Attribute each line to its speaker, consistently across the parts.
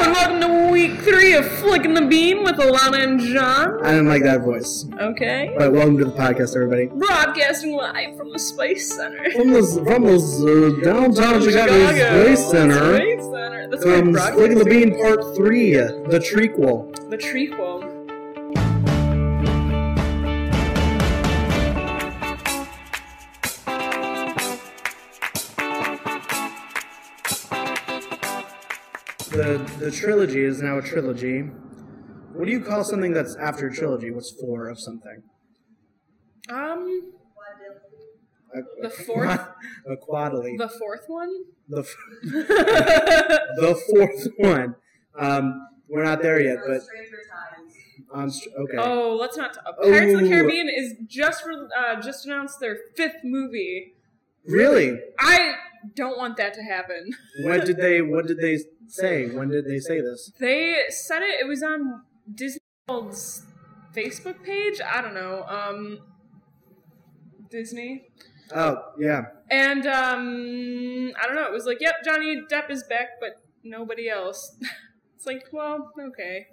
Speaker 1: and welcome to week 3 of Flicking the Bean with Alannah and John.
Speaker 2: I didn't like that voice.
Speaker 1: Okay.
Speaker 2: But welcome to the podcast, everybody.
Speaker 1: Broadcasting live from the Space Center.
Speaker 2: From the downtown Chicago Space Center.
Speaker 1: That's where
Speaker 2: Comes
Speaker 1: broadcasting.
Speaker 2: Flicking the Bean Part 3, the trequel.
Speaker 1: The trequel.
Speaker 2: The trilogy is now a trilogy. What do you call something that's after a trilogy? What's 4 of something?
Speaker 1: The fourth.
Speaker 2: A quadly.
Speaker 1: The fourth one.
Speaker 2: The fourth one. We're not there yet, but okay.
Speaker 1: Oh, let's not. Pirates of the Caribbean is just announced their 5th movie.
Speaker 2: Really?
Speaker 1: I don't want that to happen.
Speaker 2: What did they say? When did they say this?
Speaker 1: They said it was on Disney World's Facebook page. I don't know. Disney.
Speaker 2: Oh, yeah.
Speaker 1: And I don't know. It was like, yep, Johnny Depp is back, but nobody else. It's like, well, okay.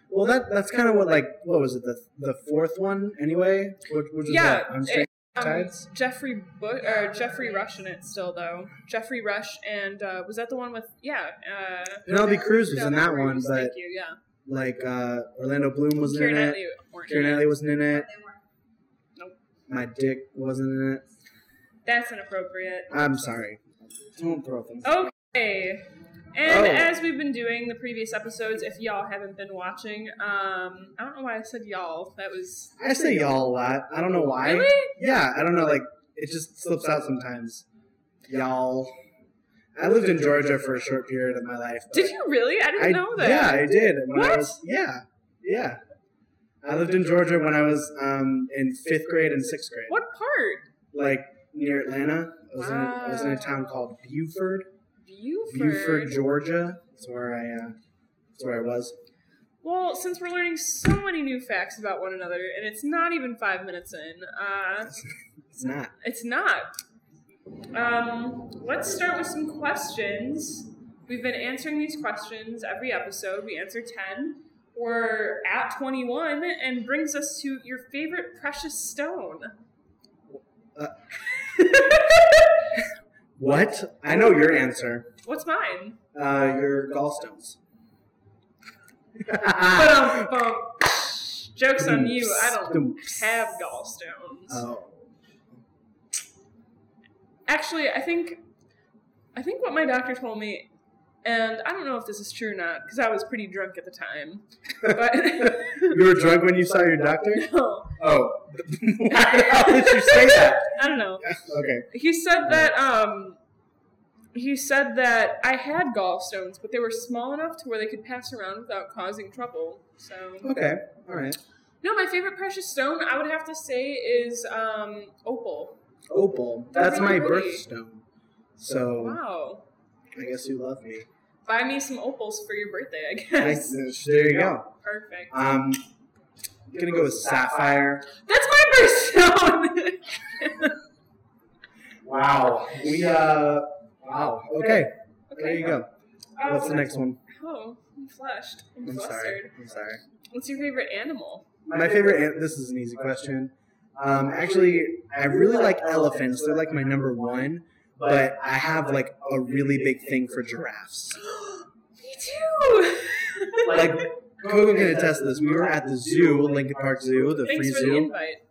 Speaker 2: Well, that's kind of what was it? The 4th one anyway? Which was
Speaker 1: yeah,
Speaker 2: on Strange Tides?
Speaker 1: Jeffrey Rush in it still though. Jeffrey Rush and was that the one with
Speaker 2: Penelope Cruz was in that one, but
Speaker 1: thank you, yeah.
Speaker 2: Orlando Bloom wasn't in it. Keira Knightley wasn't in it.
Speaker 1: Nope.
Speaker 2: My dick wasn't in it.
Speaker 1: That's inappropriate.
Speaker 2: I'm sorry. Don't throw things.
Speaker 1: Okay. And as we've been doing the previous episodes, if y'all haven't been watching, I don't know why I said y'all.
Speaker 2: I say y'all a lot. I don't know why.
Speaker 1: Really?
Speaker 2: Yeah, I don't know. It just slips out sometimes. Y'all. I lived in Georgia for a short period of my life.
Speaker 1: Did you really? I didn't know that.
Speaker 2: Yeah, I did.
Speaker 1: What?
Speaker 2: Yeah. I lived in Georgia when I was in 5th grade and 6th grade.
Speaker 1: What part?
Speaker 2: Near Atlanta. I was in a town called Buford.
Speaker 1: Buford,
Speaker 2: Georgia. That's where I was.
Speaker 1: Well, since we're learning so many new facts about one another, and it's not even 5 minutes in,
Speaker 2: it's not.
Speaker 1: It's not. Let's start with some questions. We've been answering these questions every episode. We answer 10. We're at 21, and brings us to your favorite precious stone.
Speaker 2: What? I know your answer.
Speaker 1: What's mine?
Speaker 2: Your gallstones.
Speaker 1: Joke's on you. I don't have gallstones.
Speaker 2: Oh.
Speaker 1: Actually, I think what my doctor told me, and I don't know if this is true or not, because I was pretty drunk at the time. But
Speaker 2: you were drunk when you saw your doctor?
Speaker 1: No.
Speaker 2: Oh. How did you say that?
Speaker 1: I don't know.
Speaker 2: Okay.
Speaker 1: He said that I had gallstones, but they were small enough to where they could pass around without causing trouble. So.
Speaker 2: Okay. All right.
Speaker 1: No, my favorite precious stone, I would have to say, is opal.
Speaker 2: Opal. That's
Speaker 1: really
Speaker 2: my
Speaker 1: pretty.
Speaker 2: birthstone. So.
Speaker 1: Wow.
Speaker 2: I guess you love me.
Speaker 1: Buy me some opals for your birthday, I guess.
Speaker 2: There you go.
Speaker 1: Perfect.
Speaker 2: I'm gonna go with sapphire.
Speaker 1: That's my birthstone!
Speaker 2: Wow. Wow. Okay. There you go. What's the next one?
Speaker 1: Oh, I'm flushed.
Speaker 2: I'm sorry.
Speaker 1: What's your favorite animal?
Speaker 2: My favorite. This is an easy question. Actually, I really like elephants. They're my number 1. But I have a really big thing for giraffes.
Speaker 1: Me too.
Speaker 2: Coco can attest to this. We were at the zoo, Lincoln Park Zoo, the free zoo.
Speaker 1: Thanks for the invite.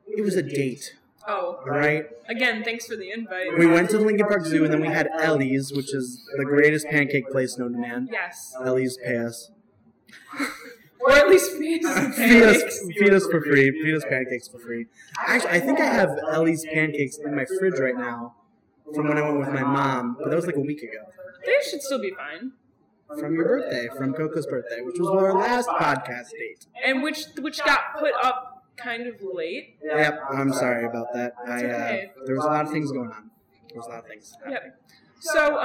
Speaker 2: It was a date.
Speaker 1: Oh.
Speaker 2: All right.
Speaker 1: Again, thanks for the invite.
Speaker 2: We went to the Lincoln Park Zoo, and then we had Ellie's, which is the greatest pancake place known to man.
Speaker 1: Yes.
Speaker 2: Ellie's, pay us.
Speaker 1: Or at least feed us pancakes.
Speaker 2: Feed us for free. Feed us pancakes for free. Actually, I think I have Ellie's pancakes in my fridge right now from when I went with my mom, but that was a week ago.
Speaker 1: They should still be fine.
Speaker 2: From your birthday, from Coco's birthday, which was our last podcast date.
Speaker 1: And which got put up kind of late.
Speaker 2: Yep, I'm sorry about that.
Speaker 1: It's okay.
Speaker 2: There was a lot of things going on. There was a lot of things happening.
Speaker 1: Yep. So,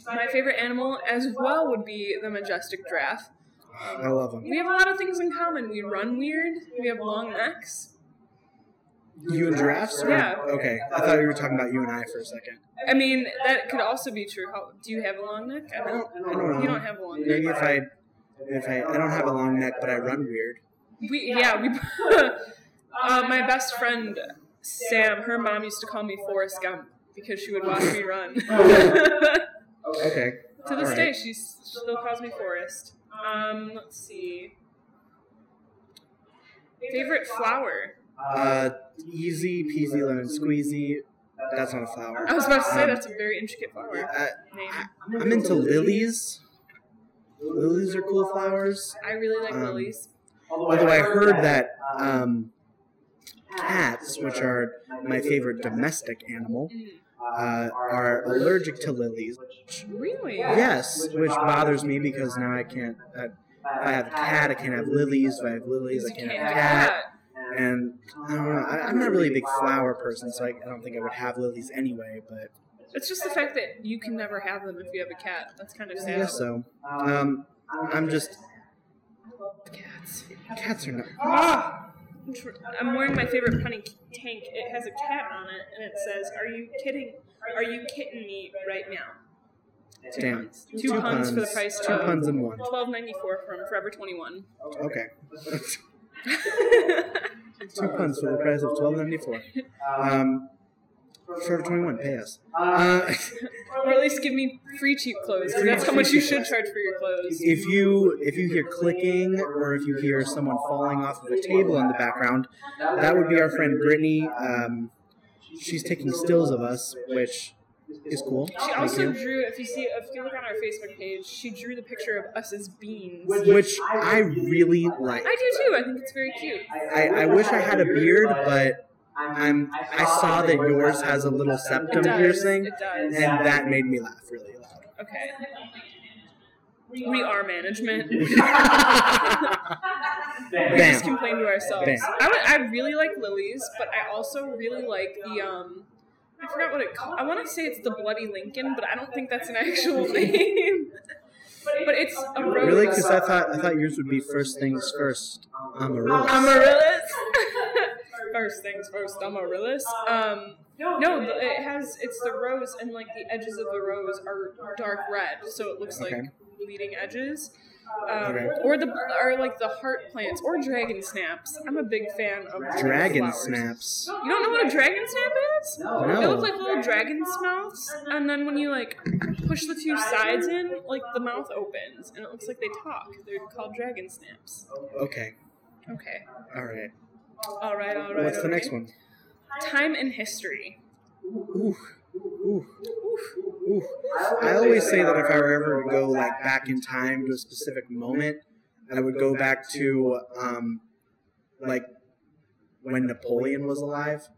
Speaker 1: my favorite animal as well would be the majestic giraffe.
Speaker 2: I love them.
Speaker 1: We have a lot of things in common. We run weird. We have long necks.
Speaker 2: You and giraffes?
Speaker 1: Yeah.
Speaker 2: Okay. I thought you were talking about you and I for a second.
Speaker 1: I mean, that could also be true. Do you have a long neck?
Speaker 2: I don't know.
Speaker 1: You don't have a long neck.
Speaker 2: Maybe if I don't have a long neck, but I run weird.
Speaker 1: My best friend Sam, her mom used to call me Forrest Gump because she would watch me run.
Speaker 2: Okay.
Speaker 1: To this day, she still calls me Forrest. Let's see. Favorite flower?
Speaker 2: Easy peasy lemon squeezy. That's not a flower.
Speaker 1: I was about to say that's a very intricate flower name.
Speaker 2: I'm into lilies. Lilies are cool flowers.
Speaker 1: I really like lilies.
Speaker 2: Although I heard that cats, which are my favorite domestic animal, are allergic to lilies.
Speaker 1: Really?
Speaker 2: Yes, which bothers me because now I can't. If I have a cat, I can't have lilies. If I have lilies, I can't have a cat. And I don't know. I'm not really a big flower person, so I don't think I would have lilies anyway. But
Speaker 1: it's just the fact that you can never have them if you have a cat. That's kind of sad.
Speaker 2: I guess so. I'm just.
Speaker 1: Cats.
Speaker 2: Cats are not.
Speaker 1: I'm wearing my favorite punny tank. It has a cat on it, and it says, "Are you kidding? Are you kidding me right now?"
Speaker 2: Damn.
Speaker 1: Two puns for the price of
Speaker 2: 2 puns in one.
Speaker 1: $12.94 from Forever 21.
Speaker 2: Okay. 2 puns for the price of $12.94. Forever 21, pay us.
Speaker 1: Or at least give me free cheap clothes, because that's how much you should charge for your clothes.
Speaker 2: If you hear clicking, or if you hear someone falling off of a table in the background, that would be our friend Brittany. She's taking stills of us, which is cool.
Speaker 1: She also drew, if you look on our Facebook page, she drew the picture of us as beans.
Speaker 2: Which I really like.
Speaker 1: I do too. I think it's very cute.
Speaker 2: I wish I had a beard, but I saw that yours has a little septum piercing, and that made me laugh really loud.
Speaker 1: Okay. We are management. We just complain to ourselves. I really like lilies, but I also really like the I forgot what it called. I want to say it's the Bloody Lincoln, but I don't think that's an actual name. But it's a rose.
Speaker 2: Really? Because I thought yours would be first things first. Amaryllis.
Speaker 1: Amaryllis. First things first, Amaryllis. No, it's the rose, and like the edges of the rose are dark red, so it looks like bleeding edges. Or like the heart plants or dragon snaps. I'm a big fan of
Speaker 2: dragon
Speaker 1: flowers.
Speaker 2: Snaps.
Speaker 1: You don't know what a dragon snap is?
Speaker 2: No.
Speaker 1: They look like little dragon's mouths, and then when you like push the two sides in, like the mouth opens, and it looks like they talk. They're called dragon snaps.
Speaker 2: Okay.
Speaker 1: All right.
Speaker 2: What's the next one?
Speaker 1: Time in history.
Speaker 2: Ooh. I always say that if I were ever to go like back in time to a specific moment, I would go back to like when Napoleon was alive,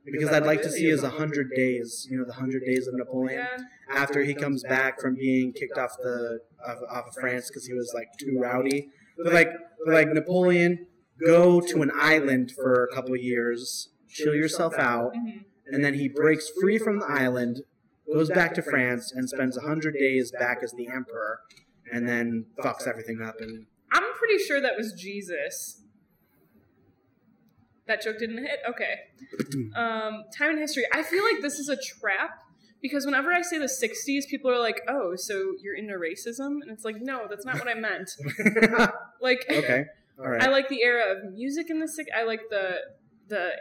Speaker 2: because I'd like to see his 100 days. You know, the 100 days of Napoleon after he comes back from being kicked off of France because he was like too rowdy. But like Napoleon, go to an island for a couple of years, chill yourself out. And then he breaks free from the island, goes back to France, and spends 100 days back as the emperor, and then fucks everything up. And
Speaker 1: I'm pretty sure that was Jesus. That joke didn't hit? Okay. Time in history. I feel like this is a trap, because whenever I say the 60s, people are like, oh, so you're into racism? And it's like, no, that's not what I meant. Like,
Speaker 2: okay. All right.
Speaker 1: I like the era of music in the 60s. I like the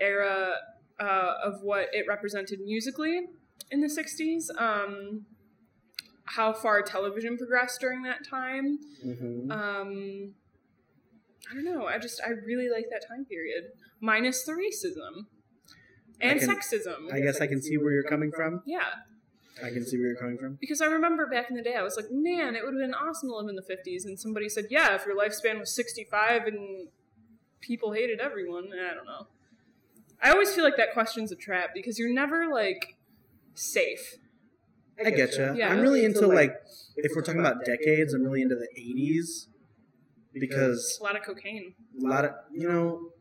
Speaker 1: era of what it represented musically in the 60s, how far television progressed during that time. I don't know. I really like that time period, minus the racism and sexism.
Speaker 2: I guess I can see where you're coming from.
Speaker 1: Yeah.
Speaker 2: I can see where you're coming from.
Speaker 1: Because I remember back in the day, I was like, man, it would have been awesome to live in the 50s. And somebody said, yeah, if your lifespan was 65 and people hated everyone. I don't know. I always feel like that question's a trap because you're never, like, safe.
Speaker 2: I getcha.
Speaker 1: Yeah.
Speaker 2: I'm really into, like, if we're talking about decades, I'm really into the 80s because...
Speaker 1: A lot of cocaine.
Speaker 2: A lot of, you know,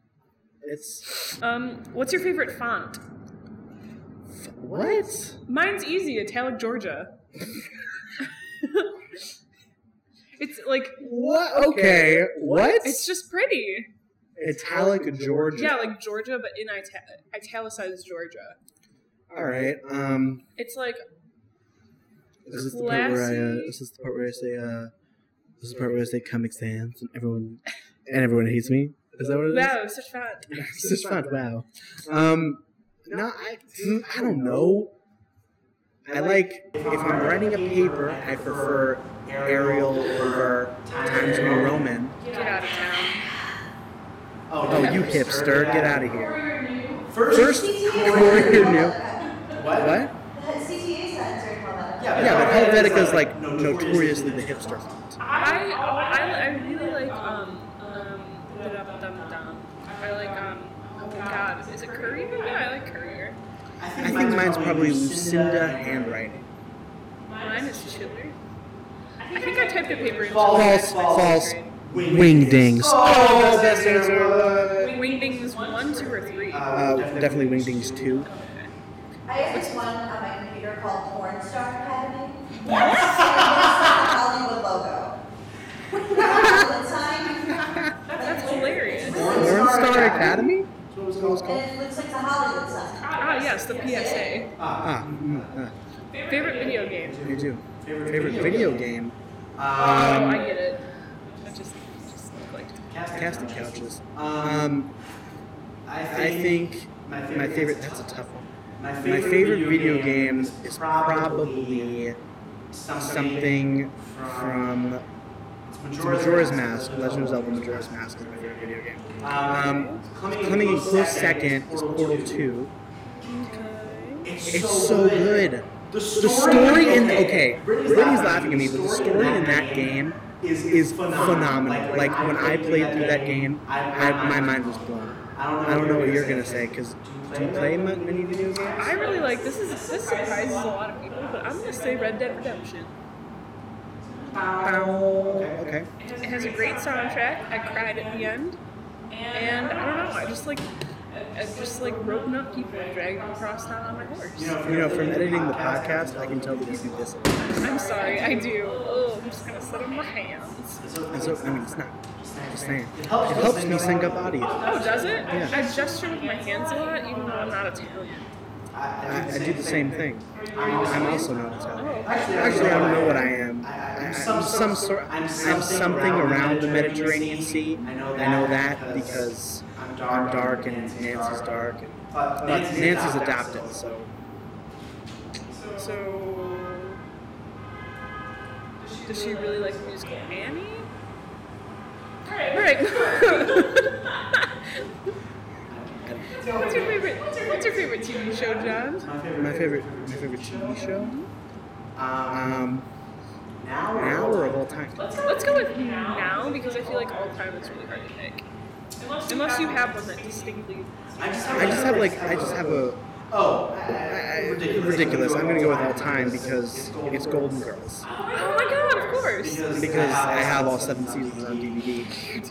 Speaker 2: it's...
Speaker 1: What's your favorite font?
Speaker 2: What?
Speaker 1: Mine's easy, Italic Georgia. It's like...
Speaker 2: What? Okay. What?
Speaker 1: It's just pretty.
Speaker 2: Italic Georgia.
Speaker 1: Yeah, like Georgia, but in italicized Georgia.
Speaker 2: All right.
Speaker 1: It's like
Speaker 2: Is this the part where I? Is this the part where I say? This is the part where I say Comic Sans and everyone hates me. Is that what it is?
Speaker 1: Wow, such fun.
Speaker 2: Such fun. Wow. No, I don't know. I like if I'm writing a paper, I prefer Arial over Times New Roman.
Speaker 1: Get out of town.
Speaker 2: Oh, you hipster! Get out of here. First, Courier New. What? Yeah, but Helvetica's like notoriously the hipster font.
Speaker 1: I really like I like oh god, is it Courier? Yeah, I like Courier.
Speaker 2: I think mine's probably Lucinda handwriting.
Speaker 1: Mine is Chiller. I think I typed a paper in
Speaker 2: False. Wingdings. Oh, best answer.
Speaker 1: Wingdings 1, 2, or 3?
Speaker 2: Definitely Wingdings 2.
Speaker 3: I have this one on my computer called Porn Star Academy. What? And it's like a Hollywood logo. Hollywood sign.
Speaker 1: That's hilarious.
Speaker 2: Porn Star Academy?
Speaker 3: And it looks like the Hollywood sign.
Speaker 1: Ah, yes, the PSA. Favorite video game?
Speaker 2: You do. Favorite video game?
Speaker 1: I get it. I just clicked.
Speaker 2: Casting couches. I think my favorite. That's a tough one. My favorite video game is probably something from Majora's Mask. Legend of Zelda Majora's Mask is my favorite video game. Coming in close second is Portal 2. It's so good. The story in Brittany's laughing at me, but the story in that game is phenomenal. Like when I played through that game, my mind was blown. I don't know what you're gonna say, because do you play many video games?
Speaker 1: I really like this surprises a lot of people, but I'm gonna say Red Dead Redemption.
Speaker 2: Okay.
Speaker 1: It has a great soundtrack. I cried at the end, and I don't know. I just like roping up people and dragging them across town on my horse.
Speaker 2: You know, from editing the podcast, I can tell that you do this.
Speaker 1: I'm sorry, I do. Oh, I'm just gonna sit on my hands.
Speaker 2: And so, I mean, it's not. I'm just saying. It helps me sync up audio.
Speaker 1: Oh, does it?
Speaker 2: Yeah.
Speaker 1: I gesture with my hands a lot, even though I'm not Italian.
Speaker 2: I do the same thing. I'm also not Italian. Actually, I don't know what I am. I'm something around the Mediterranean Sea. I know that because I'm dark and Nancy's dark. But Nancy's adopted, so.
Speaker 1: So, does she really like the musical Annie? All right. What's your favorite TV show, John?
Speaker 2: My favorite TV show? Now or of all time?
Speaker 1: Let's go with now, because I feel like all time is really hard to pick. Unless you have one that distinctly.
Speaker 2: I just have a. Ridiculous. I'm gonna go with all time because it's Golden Girls.
Speaker 1: Oh my god, of course.
Speaker 2: Because I have all 7 seasons on DVD.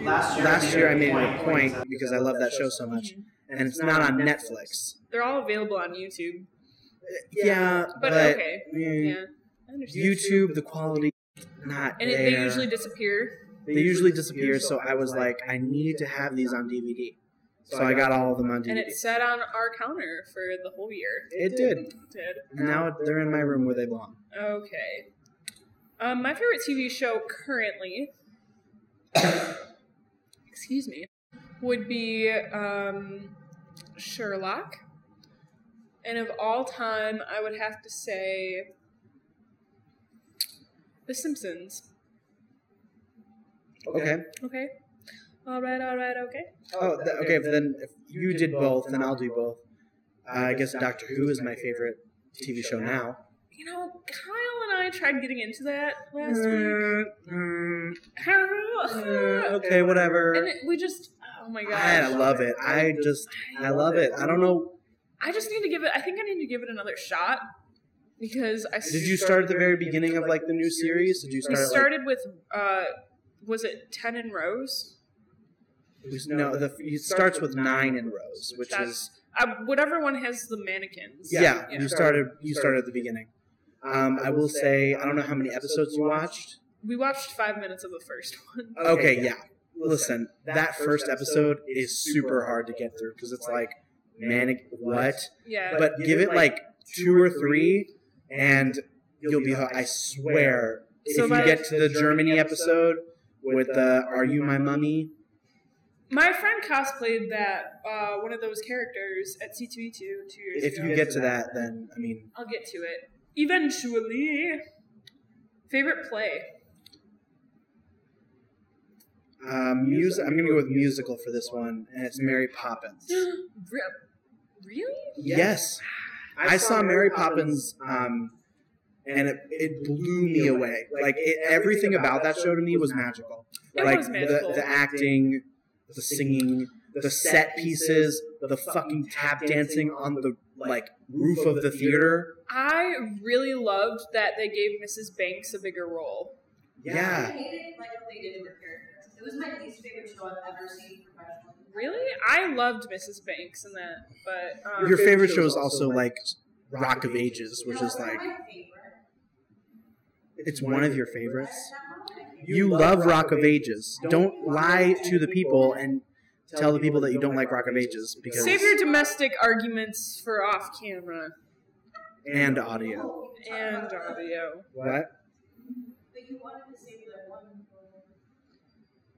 Speaker 2: Last year I made it a point because I love that show so much, and it's not on Netflix.
Speaker 1: They're all available on YouTube.
Speaker 2: Yeah, but
Speaker 1: okay. Yeah, I understand.
Speaker 2: YouTube, the quality, not
Speaker 1: and
Speaker 2: there.
Speaker 1: They usually disappear.
Speaker 2: They usually disappear, so I was like, I need to have these on DVD. So I got all of them on DVD.
Speaker 1: And it sat on our counter for the whole year.
Speaker 2: It did. And now they're in my room where they belong.
Speaker 1: Okay. My favorite TV show currently, excuse me, would be Sherlock. And of all time, I would have to say The Simpsons.
Speaker 2: Okay.
Speaker 1: Okay. All right, okay.
Speaker 2: Okay, but then if you did both, then I'll do both. I guess Doctor Who is my favorite TV show now.
Speaker 1: You know, Kyle and I tried getting into that last week.
Speaker 2: Okay, whatever.
Speaker 1: And we just, oh my gosh.
Speaker 2: I love it. I love it. I don't know.
Speaker 1: I just need to give it, I think I need to give it another shot. Because
Speaker 2: Did you start at the very beginning of like the new series? Did you start?
Speaker 1: We started with, was it 10 in rows?
Speaker 2: No, it starts with 9 in rows, which is
Speaker 1: whatever one has the mannequins.
Speaker 2: Yeah. You started at the beginning. I will say I don't know how many episodes you watched.
Speaker 1: We watched 5 minutes of the first one.
Speaker 2: Okay, yeah. listen, that first episode is super hard to get through because it's like, manic, what?
Speaker 1: Yeah.
Speaker 2: But give it like 2 or 3, and you'll be, I swear,
Speaker 1: So
Speaker 2: if you get to the Germany episode with the Are You My Mummy?
Speaker 1: My friend cosplayed that, one of those characters at C2E2 2 years ago.
Speaker 2: If you get to that, then, I mean...
Speaker 1: I'll get to it. Eventually. Favorite play?
Speaker 2: I'm going to go with musical for this one, and it's Mary Poppins.
Speaker 1: Really?
Speaker 2: Yes. I saw Mary Poppins, and it blew me away. Like, everything about that show to me was magical.
Speaker 1: It
Speaker 2: Like,
Speaker 1: was magical.
Speaker 2: the acting, the singing, the set pieces, the fucking tap dancing on the, like, roof of the theater.
Speaker 1: I really loved that they gave Mrs. Banks a bigger role.
Speaker 2: Yeah.
Speaker 3: I hated like what they did to her character. It was my least favorite show I've ever seen professionally.
Speaker 1: Really? I loved Mrs. Banks in that, but...
Speaker 2: Your favorite show is also, like, Rock of Ages, which is, like...
Speaker 3: My favorite.
Speaker 2: It's one of your favorites? You love Rock of Ages. Don't lie to the people and tell the people that you don't like Rock of Ages. Because
Speaker 1: Save your domestic arguments for off-camera.
Speaker 2: And audio.
Speaker 1: And audio.
Speaker 2: What?
Speaker 3: But you wanted to say that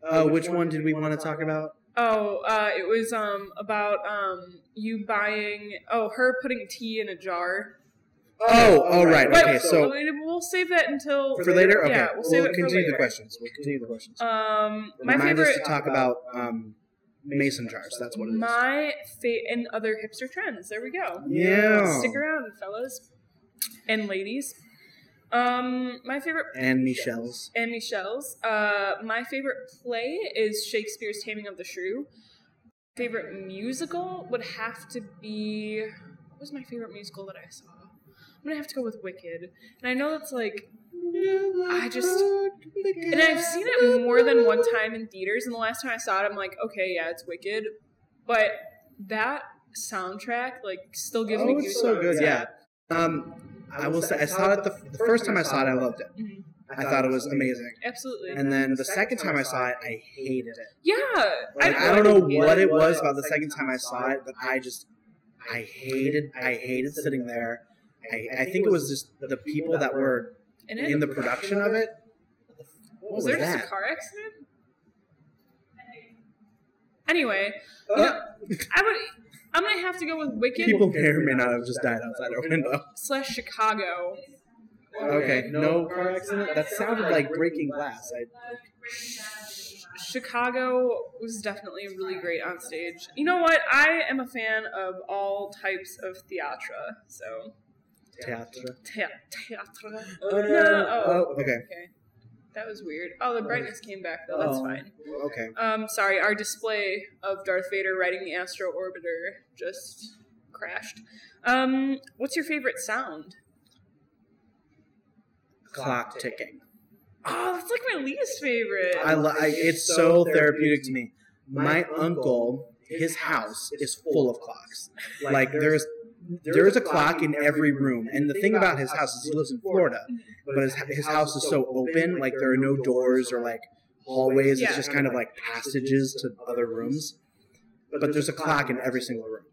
Speaker 3: one.
Speaker 2: Which one did we want to talk about?
Speaker 1: Oh, it was about you buying her putting tea in a jar.
Speaker 2: Oh, right.
Speaker 1: Wait,
Speaker 2: Okay, so
Speaker 1: we'll save that until
Speaker 2: for later. Okay,
Speaker 1: Yeah, we'll save it for
Speaker 2: continue
Speaker 1: later.
Speaker 2: the questions. We'll continue the questions.
Speaker 1: My
Speaker 2: Remind
Speaker 1: favorite
Speaker 2: us to talk about mason jars. That's what it is.
Speaker 1: And other hipster trends. There we go.
Speaker 2: Yeah.
Speaker 1: Stick around, fellas and ladies. My favorite
Speaker 2: And Michelle's.
Speaker 1: My favorite play is Shakespeare's Taming of the Shrew. Favorite musical would have to be... What was my favorite musical that I saw? I'm gonna have to go with Wicked. And I know that's like... And I've seen it more than one time in theaters, and the last time I saw it, I'm like, okay, yeah, it's Wicked. But that soundtrack, like, still gives me goosebumps.
Speaker 2: It's so good, yeah. I will say, I saw it the first time I saw it, I loved it.
Speaker 1: Mm-hmm.
Speaker 2: I thought it was amazing.
Speaker 1: Absolutely.
Speaker 2: And then the second time I saw it, I hated it.
Speaker 1: Yeah.
Speaker 2: Like, I don't know what it was about the second time I saw it, but I hated sitting there. I think it was just the people that were in the production of it. What was
Speaker 1: there
Speaker 2: that?
Speaker 1: just a car accident? Anyway, I'm gonna have to go with Wicked.
Speaker 2: People may or may not have just died outside our window.
Speaker 1: / Chicago.
Speaker 2: Okay, no car accident? That sounded like breaking glass.
Speaker 1: Chicago was definitely really great on stage. You know what? I am a fan of all types of theatre, so...
Speaker 2: Theatre.
Speaker 1: Theatre.
Speaker 2: Okay.
Speaker 1: That was weird. Oh, the brightness came back, though. That's fine.
Speaker 2: Okay.
Speaker 1: Sorry, our display of Darth Vader riding the Astro Orbiter just crashed. What's your favorite sound?
Speaker 2: Clock ticking.
Speaker 1: Oh, that's like my least favorite.
Speaker 2: It's so therapeutic to me. My uncle, his house is full of clocks. Like, there's a clock in every room. And the thing about his house is he lives in Florida, but his house is so open, like there are no doors or like hallways. It's just kind of like passages to other rooms. But there's a clock in every single room.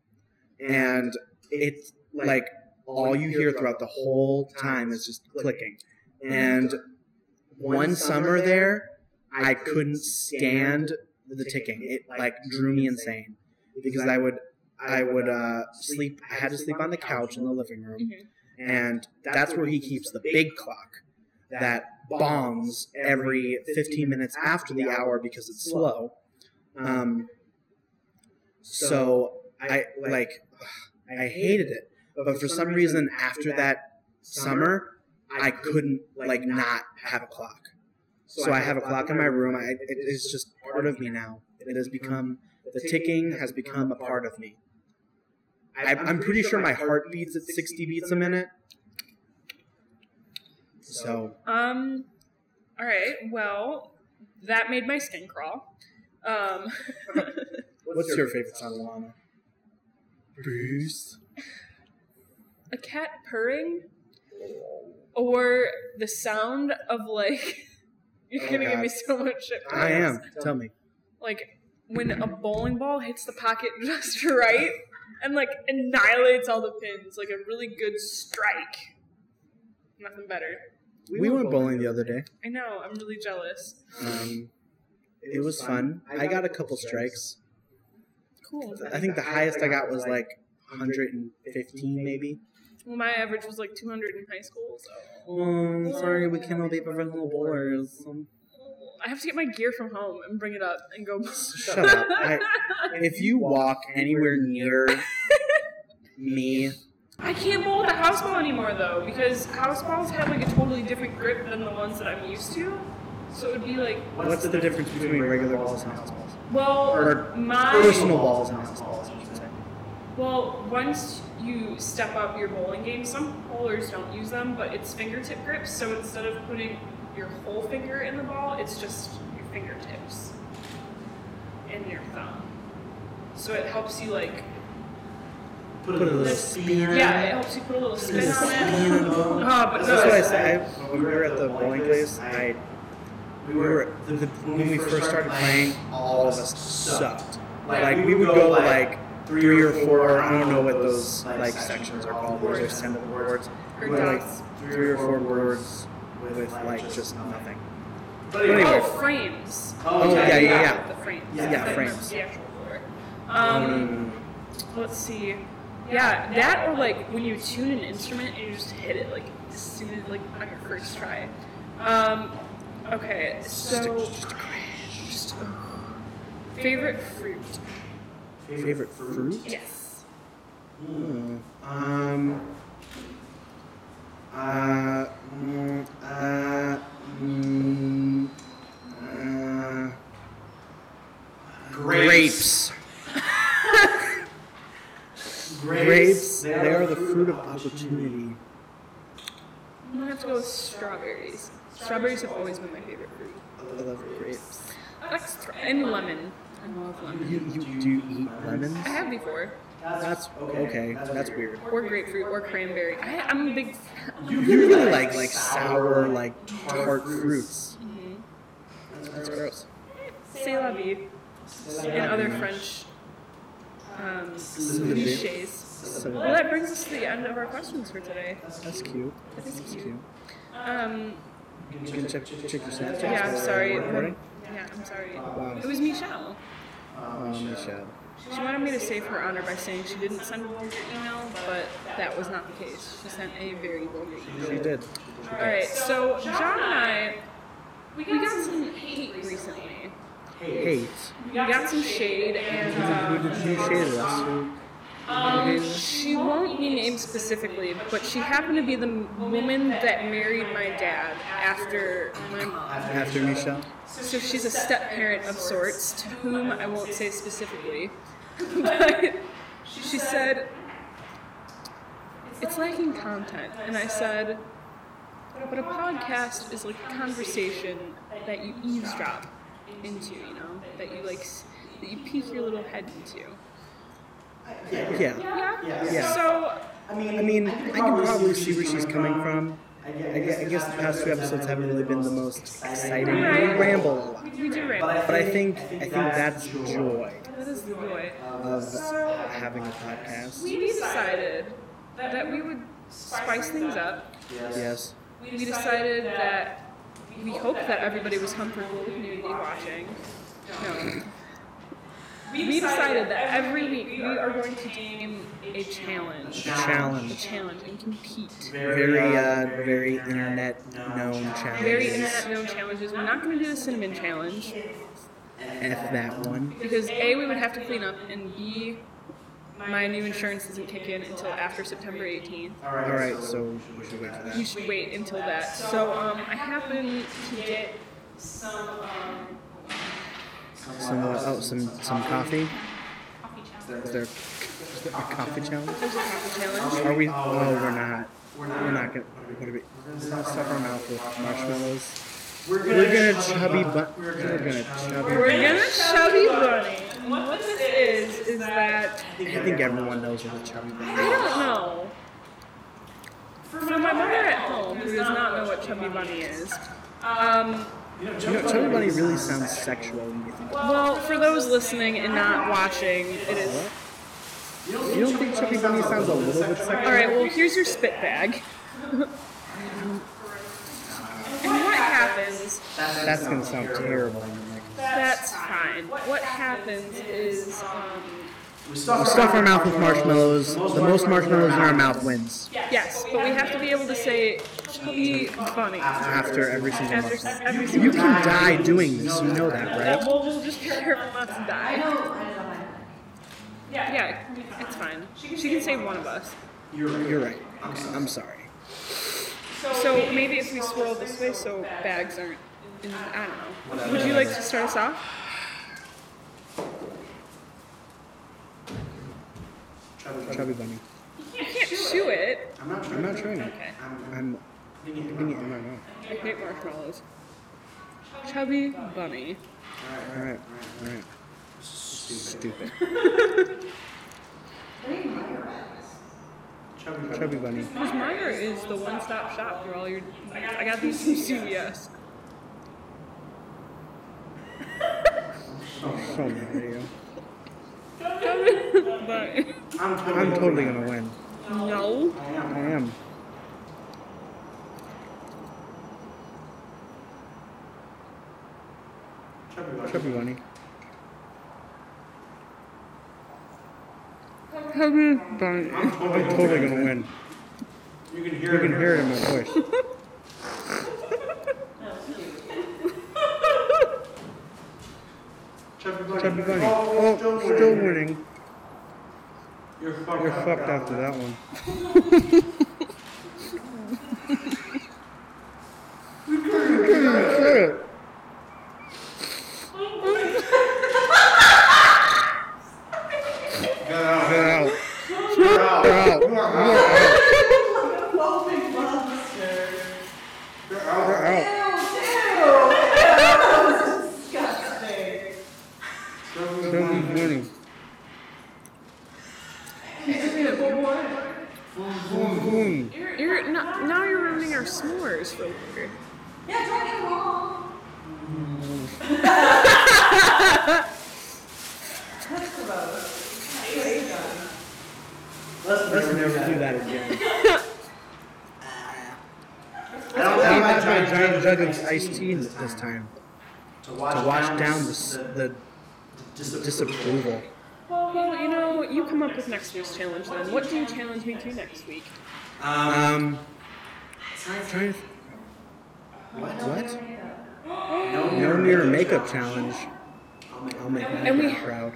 Speaker 2: And it's like all you hear throughout the whole time is just clicking. And one summer there, I couldn't stand the ticking. It like drew me insane because I would sleep. I had to sleep on the couch in the living room, and that's where he keeps the big clock that bongs every 15 minutes after the hour because it's slow. So I hated it, but for some reason after that summer, I couldn't not have a clock. So I have a clock in my room. It's just part of me now. It has become, the ticking has become a part of me. I'm pretty sure my heart beats at 60 beats a minute. So.
Speaker 1: All right. Well, that made my skin crawl.
Speaker 2: What's your favorite sound, Alannah? Bruce.
Speaker 1: A cat purring, or the sound of like. You're gonna give me so much shit.
Speaker 2: I am. Tell me.
Speaker 1: like when a bowling ball hits the pocket just right and like annihilates all the pins, like a really good strike. Nothing better.
Speaker 2: We went bowling the other day.
Speaker 1: I know, I'm really jealous.
Speaker 2: It was fun. I got a couple strikes.
Speaker 1: Cool.
Speaker 2: I think the highest I got was like 115 maybe.
Speaker 1: Well, my average was like 200 in high school, so.
Speaker 2: Sorry, we can't all be professional bowlers.
Speaker 1: I have to get my gear from home and bring it up and go.
Speaker 2: Shut up. If you walk anywhere near me...
Speaker 1: I can't bowl with a house ball anymore, though, because house balls have like a totally different grip than the ones that I'm used to. So it would be like...
Speaker 2: What's the difference between regular balls and house balls?
Speaker 1: Well,
Speaker 2: or personal balls and house balls, I should say.
Speaker 1: Well, once you step up your bowling game, some bowlers don't use them, but it's fingertip grips, so instead of putting your whole finger in the ball, it's just your fingertips and your thumb. So it helps you like...
Speaker 2: Put a little spin on it.
Speaker 1: Yeah, it helps you put a little spin on it.
Speaker 2: But that's what I said. When we were at the bowling place, when we first started playing, all of us sucked. Like, we would go like 3 or 4, I don't know what those like sections are called, where there's 10 boards. We were like 3 or 4 boards with like just nothing. But anyway.
Speaker 1: Oh, frames.
Speaker 2: Oh, yeah.
Speaker 1: The frames.
Speaker 2: Yeah, frames.
Speaker 1: The actual board. Let's see. Yeah, that or like when you tune an instrument and you just hit it like as soon as like on your first try. Okay, so favorite fruit.
Speaker 2: Favorite fruit?
Speaker 1: Yes.
Speaker 2: Grapes. Grapes, they are the fruit of opportunity.
Speaker 1: I'm gonna have to go with strawberries. Strawberries have always been my favorite fruit.
Speaker 2: I love grapes.
Speaker 1: And lemon. I love lemon.
Speaker 2: Do you eat lemons?
Speaker 1: I have before.
Speaker 2: That's okay. That's weird.
Speaker 1: Or grapefruit or cranberry. I'm a big.
Speaker 2: You really like sour, like tart fruits.
Speaker 1: Mm-hmm.
Speaker 2: That's gross.
Speaker 1: C'est la vie. And other French cliches. Well, that brings us to the end of our questions for today.
Speaker 2: That's cute.
Speaker 1: That's cute.
Speaker 2: You can check your Snapchat.
Speaker 1: Yeah, I'm sorry.
Speaker 2: Recording?
Speaker 1: Yeah, I'm sorry.
Speaker 2: Wow.
Speaker 1: It was Michelle.
Speaker 2: Michelle.
Speaker 1: She wanted me to save her honor by saying she didn't send a vulgar email, but that was not the case. She sent a very vulgar email.
Speaker 2: She did.
Speaker 1: Alright, so John and I, we got some hate recently.
Speaker 2: Hate?
Speaker 1: We got some shade, and
Speaker 2: Who did you shade us?
Speaker 1: she won't be named specifically, but she happened to be the woman that married my dad after my mom.
Speaker 2: After Michelle?
Speaker 1: So she's a step-parent of sorts, to whom I won't say specifically. But she said, it's lacking content. And I said, but a podcast is like a conversation that you eavesdrop into, you know? That you like, that you peek your little head into.
Speaker 2: Yeah.
Speaker 1: So,
Speaker 2: I mean, I can probably see where she's coming from. I guess the past 2 episodes haven't really been the most exciting. We ramble a lot.
Speaker 1: we do ramble.
Speaker 2: But I think that's the joy
Speaker 1: That is the joy.
Speaker 2: of having a podcast.
Speaker 1: We decided that we would spice things up.
Speaker 2: Yes.
Speaker 1: We decided that we hoped that everybody was comfortable with nudity watching. No. We decided that every week we are going to game a challenge. And compete.
Speaker 2: Very internet known challenge.
Speaker 1: Very internet known challenges. We're not going to do the cinnamon challenge.
Speaker 2: F that one.
Speaker 1: Because A, we would have to clean up, and B, my new insurance doesn't kick in until after September 18th.
Speaker 2: Alright, so we should wait for that.
Speaker 1: You should wait until that. So I happen to get some
Speaker 2: coffee.
Speaker 1: coffee challenge.
Speaker 2: Is there a coffee challenge?
Speaker 1: There's a coffee challenge.
Speaker 2: Are we? Oh, we're not. We're not gonna. We're gonna stuff our mouth with marshmallows. We're gonna chubby bunny.
Speaker 1: And what this is that
Speaker 2: I think everyone knows what a chubby bunny
Speaker 1: I
Speaker 2: is.
Speaker 1: don't know. For my mother at home, who does not know what Chubby Bunny is,
Speaker 2: Chubby Bunny really sounds sexual when you think about it.
Speaker 1: Well, for those listening and not watching, it is.
Speaker 2: What? You don't think Chubby Bunny sounds a little bit sexual?
Speaker 1: Alright, well, here's your spit bag. And what happens...
Speaker 2: That's going to sound terrible.
Speaker 1: That's fine. What happens is...
Speaker 2: we stuff our mouth with marshmallows. The most marshmallows in our mouth wins.
Speaker 1: Yes, but we have to be able to say Chubby Bunny.
Speaker 2: After every single
Speaker 1: After
Speaker 2: marshmallow.
Speaker 1: every single
Speaker 2: You can die doing this. You know that, right?
Speaker 1: Well, we'll just be careful not to die. Yeah, it's fine. She can save one of us.
Speaker 2: You're right. I'm sorry.
Speaker 1: So maybe if we swirl this way so bags aren't in, I don't know. Would you like to start us off?
Speaker 2: Chubby Bunny.
Speaker 1: You can't chew it.
Speaker 2: I'm not trying it.
Speaker 1: Okay.
Speaker 2: I'm putting it in my mouth.
Speaker 1: I hate marshmallows. Chubby Bunny.
Speaker 2: Alright. Stupid. Chubby Bunny.
Speaker 1: Because Meyer is the one-stop shop for all your... I got these from CVS.
Speaker 2: So mad at you.
Speaker 1: Chubby Bunny.
Speaker 2: I'm totally gonna win.
Speaker 1: No.
Speaker 2: I am. Chubby Bunny.
Speaker 1: Chubby Bunny.
Speaker 2: I'm totally gonna win. You can hear it in my voice. Chubby Bunny. Oh, still winning. You're fucked after that one. You couldn't say it. Get out. You're out. You're out. Chubby Bunny.
Speaker 1: Now you're ruining our s'mores for later.
Speaker 3: Yeah, try it wrong. That's gross.
Speaker 2: Let's never do that again. I don't have my giant jug of iced tea this time to wash down the disapproval.
Speaker 1: Well, you come up with next week's challenge then. What do you challenge me to next week?
Speaker 2: What? No near makeup challenge. I'll make that proud.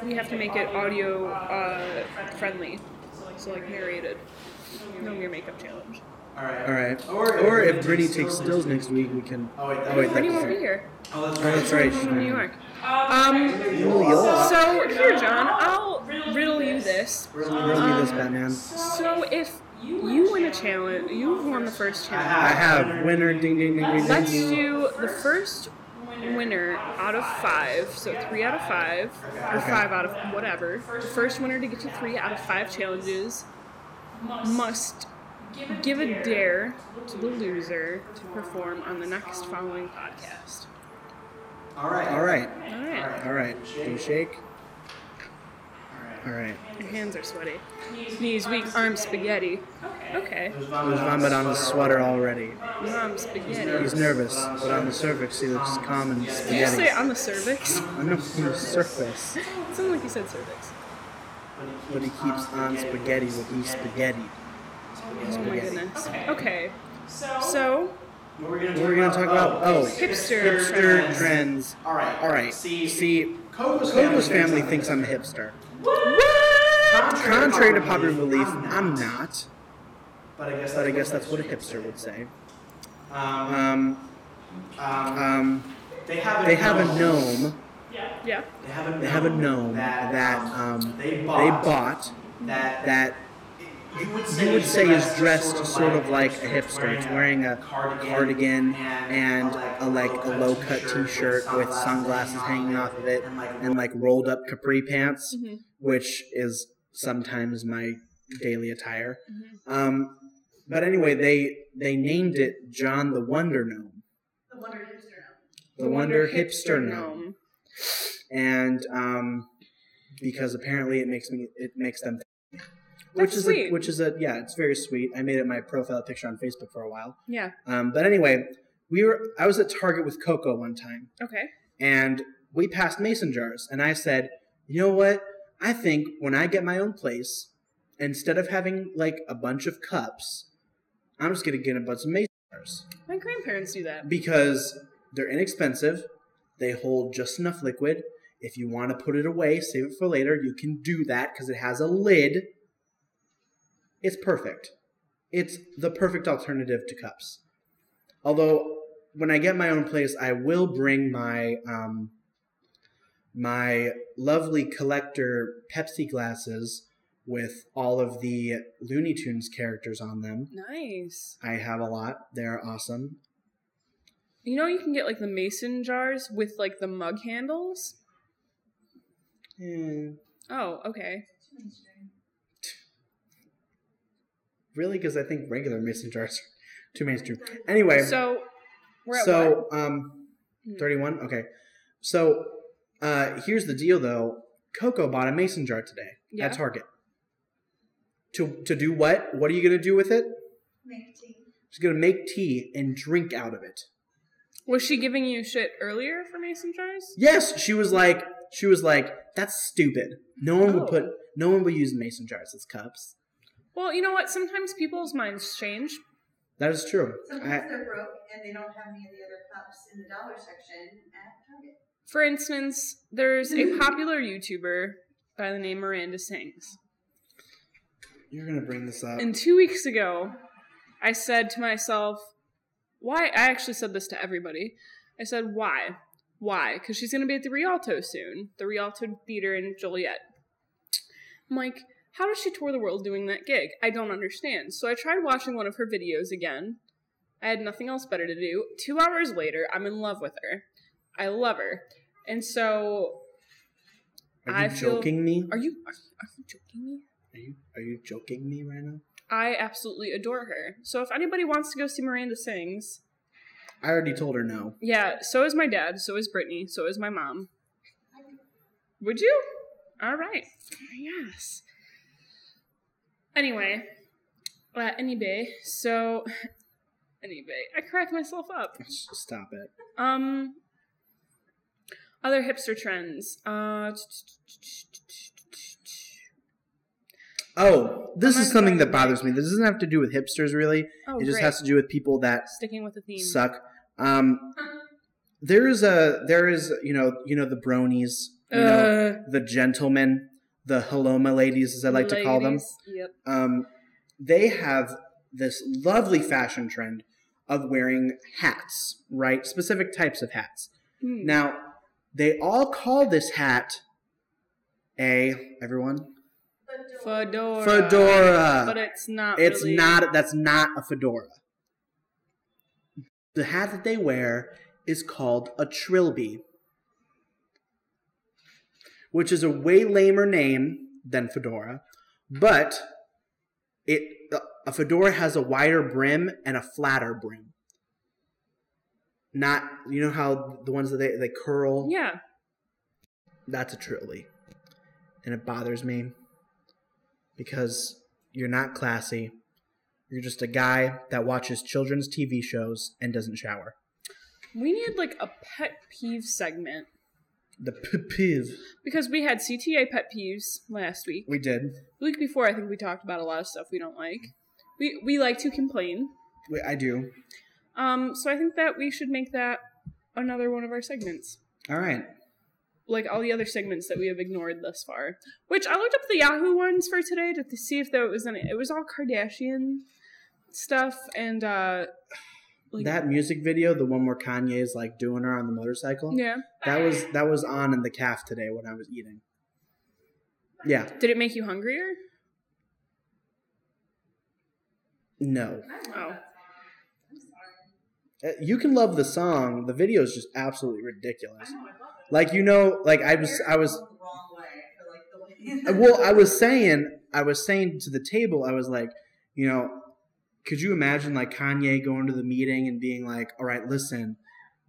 Speaker 1: We have to make it audio friendly. So narrated. No mere makeup challenge.
Speaker 2: Alright. Or if Brittany takes stills next week, we can... Oh, wait,
Speaker 1: Brittany won't be here.
Speaker 2: Oh, that's right.
Speaker 1: She's from New York. So, here, John, I'll riddle you this.
Speaker 2: Riddle me this, Batman.
Speaker 1: So, if you win a challenge, you've won the first challenge.
Speaker 2: I have. Winner, ding, ding, ding, ding.
Speaker 1: Let's do the first winner out of 5, so 3 out of 5, or 5 out of whatever. The first winner to get to 3 out of 5 challenges must give a dare to the loser to perform on the next following podcast.
Speaker 2: All right. Do you shake? All right.
Speaker 1: Your hands are sweaty. Knees weak, arms spaghetti. Okay.
Speaker 2: There's vomit on his sweater already.
Speaker 1: Arms spaghetti.
Speaker 2: He's nervous, but on the cervix he looks calm and
Speaker 1: Did you
Speaker 2: spaghetti.
Speaker 1: say on the cervix?
Speaker 2: I know, on the surface.
Speaker 1: It sounded like you said cervix.
Speaker 2: But he keeps on spaghetti with his spaghetti.
Speaker 1: Oh my goodness. Okay. So,
Speaker 2: What we're going to talk about? Oh, hipster trends. All right. See, Coco's family thinks I'm a hipster. Contrary to popular belief, I'm not. But I guess that's what a hipster would say. They have a gnome.
Speaker 1: yeah.
Speaker 2: They have a gnome that they bought that you would say is dressed sort of like a hipster. It's wearing a cardigan and a low-cut t-shirt with sunglasses hanging off of it and rolled up capri pants, which is sometimes my daily attire. But anyway, they named it John the Wonder Gnome.
Speaker 3: The Wonder Hipster Gnome.
Speaker 2: The Wonder Hipster Gnome. And because apparently it makes them, which is it's very sweet. I made it my profile picture on Facebook for a while.
Speaker 1: Yeah.
Speaker 2: But anyway, I was at Target with Coco one time.
Speaker 1: Okay.
Speaker 2: And we passed mason jars, and I said, you know what? I think when I get my own place, instead of having like a bunch of cups, I'm just gonna get a bunch of mason jars.
Speaker 1: My grandparents do that
Speaker 2: because they're inexpensive. They hold just enough liquid. If you want to put it away, save it for later, you can do that because it has a lid. It's perfect. It's the perfect alternative to cups. Although, when I get my own place, I will bring my my lovely collector Pepsi glasses with all of the Looney Tunes characters on them.
Speaker 1: Nice.
Speaker 2: I have a lot. They're awesome.
Speaker 1: You know you can get like the mason jars with like the mug handles? Oh, okay.
Speaker 2: Really? Because I think regular mason jars are too mainstream. Anyway.
Speaker 1: So, we're at what?
Speaker 2: 31? Okay. So, here's the deal, though. Coco bought a mason jar today at Target. To do what? What are you going to do with it?
Speaker 3: Make tea.
Speaker 2: She's going to make tea and drink out of it.
Speaker 1: Was she giving you shit earlier for mason jars?
Speaker 2: Yes, she was like, that's stupid. No one would use mason jars as cups.
Speaker 1: Well, you know what? Sometimes people's minds change.
Speaker 2: That is true.
Speaker 3: Sometimes they're broke and they don't have any of the other cups in the dollar section at Target.
Speaker 1: For instance, there's a popular YouTuber by the name Miranda Sings.
Speaker 2: You're going to bring this up.
Speaker 1: And 2 weeks ago, I said to myself, why? I actually said this to everybody. I said, why? Why? Because she's going to be at the Rialto soon. The Rialto Theater in Joliet. I'm like, how does she tour the world doing that gig? I don't understand. So I tried watching one of her videos again. I had nothing else better to do. 2 hours later, I'm in love with her. I love her. And so
Speaker 2: Are you joking me?
Speaker 1: Are you joking me?
Speaker 2: Are you joking me right now?
Speaker 1: I absolutely adore her. So if anybody wants to go see Miranda Sings...
Speaker 2: I already told her no.
Speaker 1: Yeah, so is my dad, so is Brittany, so is my mom. Would you? All right. Yes. Anyway, anyway, I cracked myself up.
Speaker 2: Stop it.
Speaker 1: Other hipster trends.
Speaker 2: This is something that bothers me. This doesn't have to do with hipsters, really. It just has to do with people that
Speaker 1: sticking with the theme
Speaker 2: suck. There is the bronies, the gentlemen, the hello my ladies, as I like to call them.
Speaker 1: Yep.
Speaker 2: They have this lovely fashion trend of wearing hats, right? Specific types of hats. Now, they all call this hat everyone? Fedora.
Speaker 1: But it's not
Speaker 2: really. That's not a fedora. The hat that they wear is called a trilby, which is a way lamer name than fedora, but a fedora has a wider brim and a flatter brim. Not, you know how the ones that they curl?
Speaker 1: Yeah.
Speaker 2: That's a trilby. And it bothers me because you're not classy. You're just a guy that watches children's TV shows and doesn't shower.
Speaker 1: We need like a pet peeve segment.
Speaker 2: The pet peeve.
Speaker 1: Because we had CTA pet peeves last week.
Speaker 2: We did.
Speaker 1: The week before, I think we talked about a lot of stuff we don't like. We like to complain.
Speaker 2: I do.
Speaker 1: So I think that we should make that another one of our segments.
Speaker 2: All right.
Speaker 1: Like all the other segments that we have ignored thus far. Which I looked up the Yahoo ones for today to see if there was any. It was all Kardashian stuff and
Speaker 2: that music video, the one where Kanye is like doing her on the motorcycle.
Speaker 1: Yeah.
Speaker 2: That was on in the caf today when I was eating. Yeah.
Speaker 1: Did it make you hungrier?
Speaker 2: No.
Speaker 1: Oh.
Speaker 2: You can love the song. The video is just absolutely ridiculous. Like, I was well, I was saying to the table, I was like, could you imagine like Kanye going to the meeting and being like, all right, listen,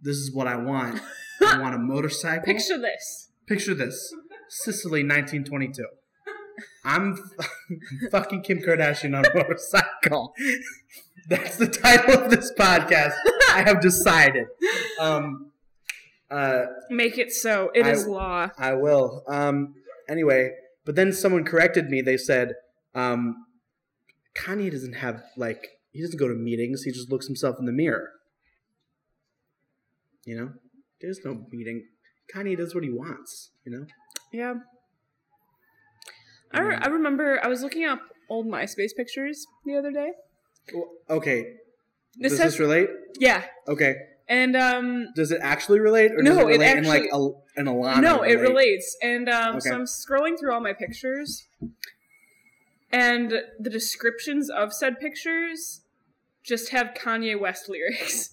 Speaker 2: this is what I want. I want a motorcycle.
Speaker 1: Picture this.
Speaker 2: Sicily, 1922. I'm fucking Kim Kardashian on a motorcycle. That's the title of this podcast. I have decided.
Speaker 1: Make it so. It is law.
Speaker 2: I will. Anyway, but then someone corrected me. They said, Kanye doesn't have, like, he doesn't go to meetings. He just looks himself in the mirror. You know? There's no meeting. Kanye does what he wants, you know?
Speaker 1: Yeah. I remember I was looking up old MySpace pictures the other day.
Speaker 2: Okay. Does this relate?
Speaker 1: Yeah.
Speaker 2: Okay.
Speaker 1: And
Speaker 2: does it actually relate, or does it relate in like an Alannah?
Speaker 1: No, it relates. And so I'm scrolling through all my pictures, and the descriptions of said pictures just have Kanye West lyrics.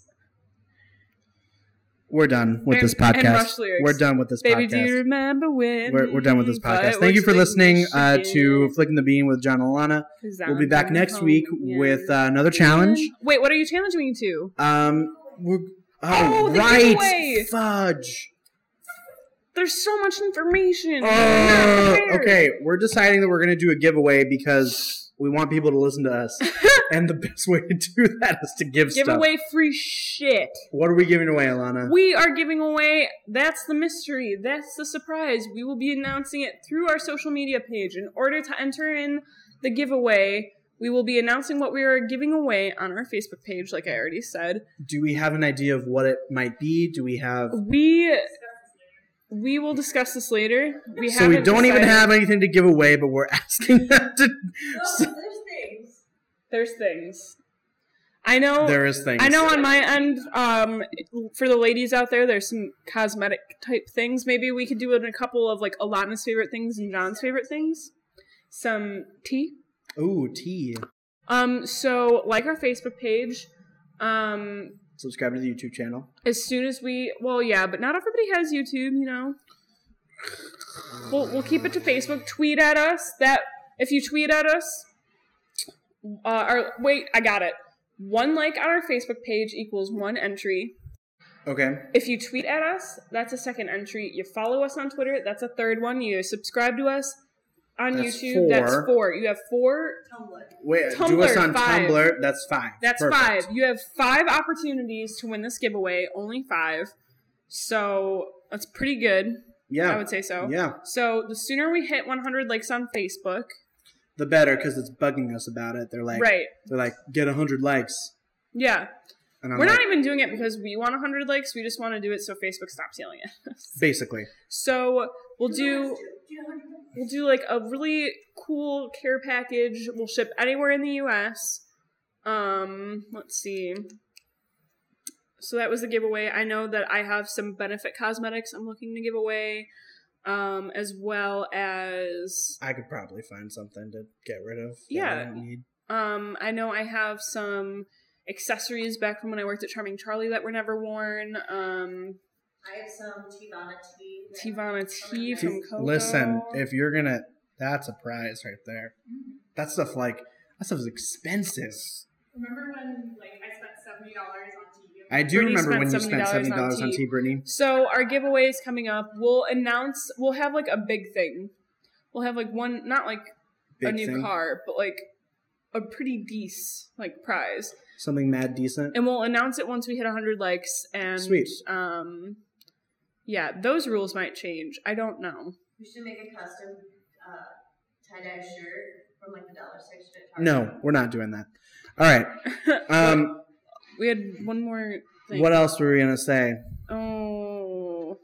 Speaker 2: We're done with this podcast.
Speaker 1: And Rush lyrics.
Speaker 2: We're done with this
Speaker 1: Baby,
Speaker 2: podcast.
Speaker 1: do you remember when?
Speaker 2: We're done with this podcast. Thank you for listening to Flicking the Bean with John and Alannah. We'll be back next week with another challenge.
Speaker 1: Wait, what are you challenging me to?
Speaker 2: The giveaway. Fudge.
Speaker 1: There's so much information.
Speaker 2: Okay, we're deciding that we're going to do a giveaway because we want people to listen to us. And the best way to do that is to give stuff.
Speaker 1: Give away free shit.
Speaker 2: What are we giving away, Alannah?
Speaker 1: We are giving away, that's the mystery, that's the surprise. We will be announcing it through our social media page. In order to enter in the giveaway, we will be announcing what we are giving away on our Facebook page, like I already said. Do we have an idea of what it might be? Do we have... We will discuss this later. We don't even have anything to give away, but we're asking them to... There's things. I know. There is things. I know on my end, for the ladies out there, there's some cosmetic type things. Maybe we could do it in a couple of like Alannah's favorite things and John's favorite things. Some tea. Ooh, tea. So like our Facebook page. Subscribe to the YouTube channel. As soon as but not everybody has YouTube, you know. We'll keep it to Facebook. Tweet at us. If you tweet at us, I got it. 1 like on our Facebook page equals 1 entry. Okay. If you tweet at us, that's a 2nd entry. You follow us on Twitter, that's a 3rd one. You subscribe to us on YouTube, that's 4. You have 4. Tumblr. Wait, do us on 5. Tumblr, that's 5. That's perfect. 5. You have 5 opportunities to win this giveaway, only 5. So that's pretty good. Yeah. I would say so. Yeah. So the sooner we hit 100 likes on Facebook, the better, because it's bugging us about it. They're like, get 100 likes. Yeah. We're not even doing it because we want 100 likes. We just want to do it so Facebook stops yelling at us. Basically. So we'll do like a really cool care package. We'll ship anywhere in the U.S. Let's see. So that was the giveaway. I know that I have some Benefit Cosmetics I'm looking to give away. As well as... I could probably find something to get rid of that I don't need. I know I have some accessories back from when I worked at Charming Charlie that were never worn. I have some Tivana tea. Tivana tea from Coco. Listen, if you're gonna... That's a prize right there. That stuff is expensive. Remember when I spent $70 on tea? I do remember when you spent $70 on tea, Brittany. So our giveaway is coming up. We'll have like a big thing. We'll have like one, not like big a new thing. Car, but like a pretty decent like prize. Something mad decent. And we'll announce it once we hit 100 likes. And sweet. Yeah, those rules might change. I don't know. We should make a custom tie-dye shirt from like the dollar section at Target. No, we're not doing that. All right. We had one more thing. What else were we going to say? Oh.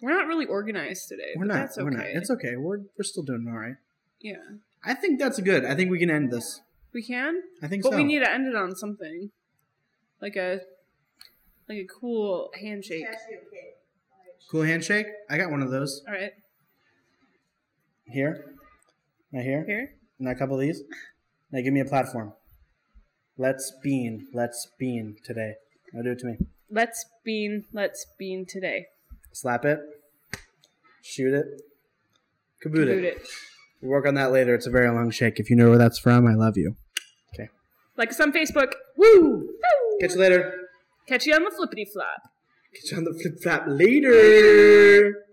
Speaker 1: We're not really organized today. We're not. That's okay. We're not. It's okay. We're still doing all right. Yeah. I think that's good. I think we can end this. We can? I think so. But we need to end it on something. Like a cool handshake. Cool handshake? I got one of those. All right. Here. Right here. Here. And a couple of these. Now give me a platform. Let's bean today. Now do it to me. Let's bean today. Slap it. Shoot it. Kaboot it. We'll work on that later. It's a very long shake. If you know where that's from, I love you. Okay. Like us on Facebook.
Speaker 2: Woo!
Speaker 1: Woo!
Speaker 2: Catch you later.
Speaker 1: Catch you on the flippity flop.
Speaker 2: Catch you on the flip flop later.